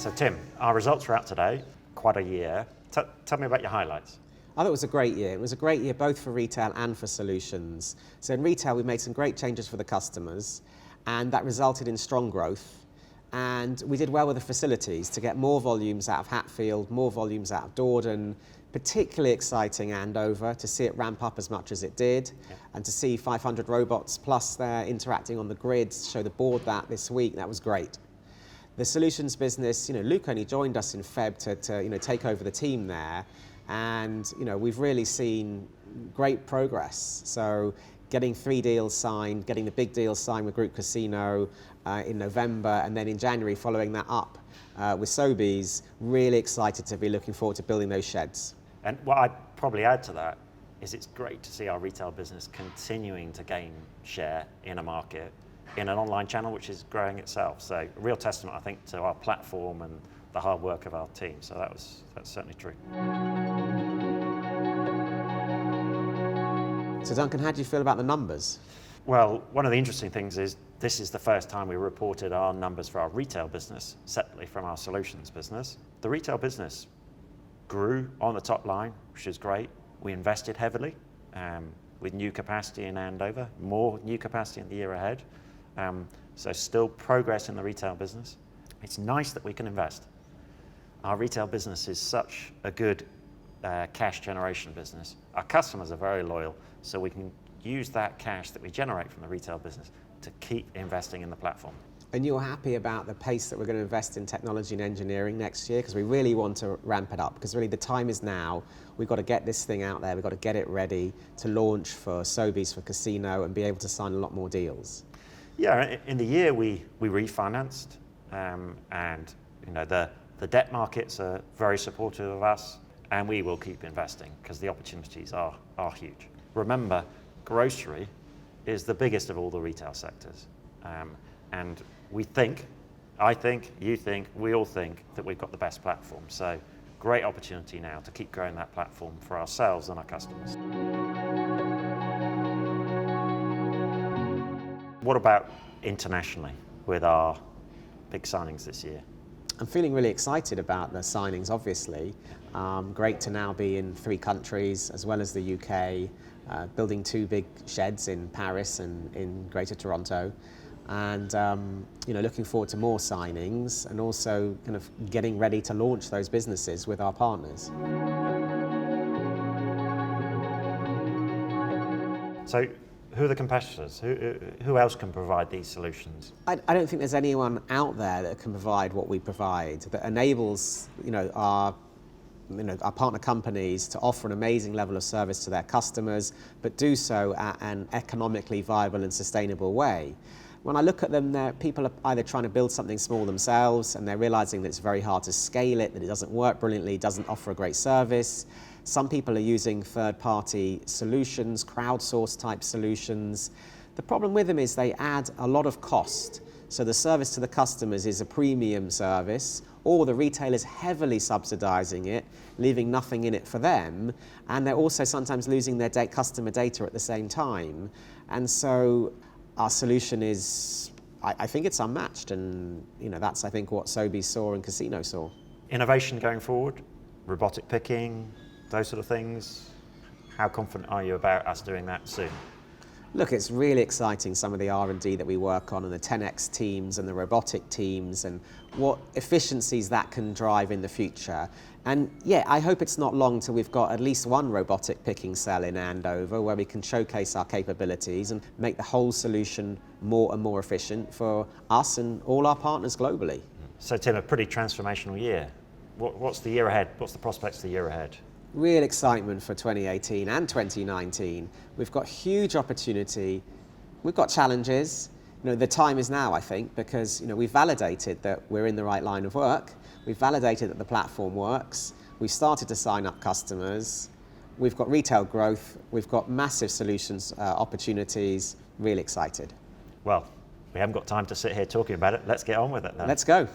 So Tim, our results are out today, quite a year. Tell me about your highlights. I thought it was a great year. It was a great year both for retail and for solutions. So in retail, we made some great changes for the customers, and that resulted in strong growth. And we did well with the facilities to get more volumes out of Hatfield, more volumes out of Dordon, particularly exciting Andover to see it ramp up as much as it did, and to see 500 robots plus there interacting on the grids, show the board that this week. That was great. The solutions business, Luke only joined us in Feb to take over the team there, and we've really seen great progress. So getting 3 deals signed, getting the big deal signed with Groupe Casino in November, and then in January following that up with Sobeys. Really excited to be looking forward to building those sheds. And what I'd probably add to that is it's great to see our retail business continuing to gain share in a market, in an online channel which is growing itself. So a real testament, I think, to our platform and the hard work of our team. So that's certainly true. So Duncan, how do you feel about the numbers? Well, one of the interesting things is this is the first time we reported our numbers for our retail business separately from our solutions business. The retail business grew on the top line, which is great. We invested heavily with new capacity in Andover, more new capacity in the year ahead. So still progress in the retail business. It's nice that we can invest. Our retail business is such a good cash generation business. Our customers are very loyal, so we can use that cash that we generate from the retail business to keep investing in the platform. And you're happy about the pace that we're going to invest in technology and engineering next year? Because we really want to ramp it up, because really the time is now. We've got to get this thing out there. We've got to get it ready to launch for Sobeys, for Casino, and be able to sign a lot more deals. Yeah, in the year we refinanced, and the debt markets are very supportive of us, and we will keep investing because the opportunities are huge. Remember, grocery is the biggest of all the retail sectors, and I think, you think, we all think that we've got the best platform. So great opportunity now to keep growing that platform for ourselves and our customers. What about internationally with our big signings this year? I'm feeling really excited about the signings, obviously. Great to now be in 3 countries, as well as the UK, building 2 big sheds in Paris and in Greater Toronto. And looking forward to more signings, and also kind of getting ready to launch those businesses with our partners. So who are the competitors? Who else can provide these solutions? I don't think there's anyone out there that can provide what we provide, that enables our partner companies to offer an amazing level of service to their customers, but do so at an economically viable and sustainable way. When I look at them, people are either trying to build something small themselves, and they're realizing that it's very hard to scale it, that it doesn't work brilliantly, doesn't offer a great service. Some people are using third-party solutions, crowdsourced type solutions. The problem with them is they add a lot of cost. So the service to the customers is a premium service, or the retailer's heavily subsidizing it, leaving nothing in it for them, and they're also sometimes losing their customer data at the same time. And so our solution is, I think it's unmatched, and that's, I think, what Sobeys saw and Casino saw. Innovation going forward, robotic picking, those sort of things. How confident are you about us doing that soon? Look, it's really exciting, some of the R&D that we work on, and the 10X teams and the robotic teams, and what efficiencies that can drive in the future. And yeah, I hope it's not long till we've got at least 1 robotic picking cell in Andover where we can showcase our capabilities and make the whole solution more and more efficient for us and all our partners globally. So Tim, a pretty transformational year. What's the year ahead? What's the prospects for the year ahead? Real excitement for 2018 and 2019. We've got huge opportunity. We've got challenges. The time is now, I think, because we've validated that we're in the right line of work. We've validated that the platform works. We've started to sign up customers. We've got retail growth. We've got massive solutions opportunities. Really excited. Well, we haven't got time to sit here talking about it. Let's get on with it then. Let's go.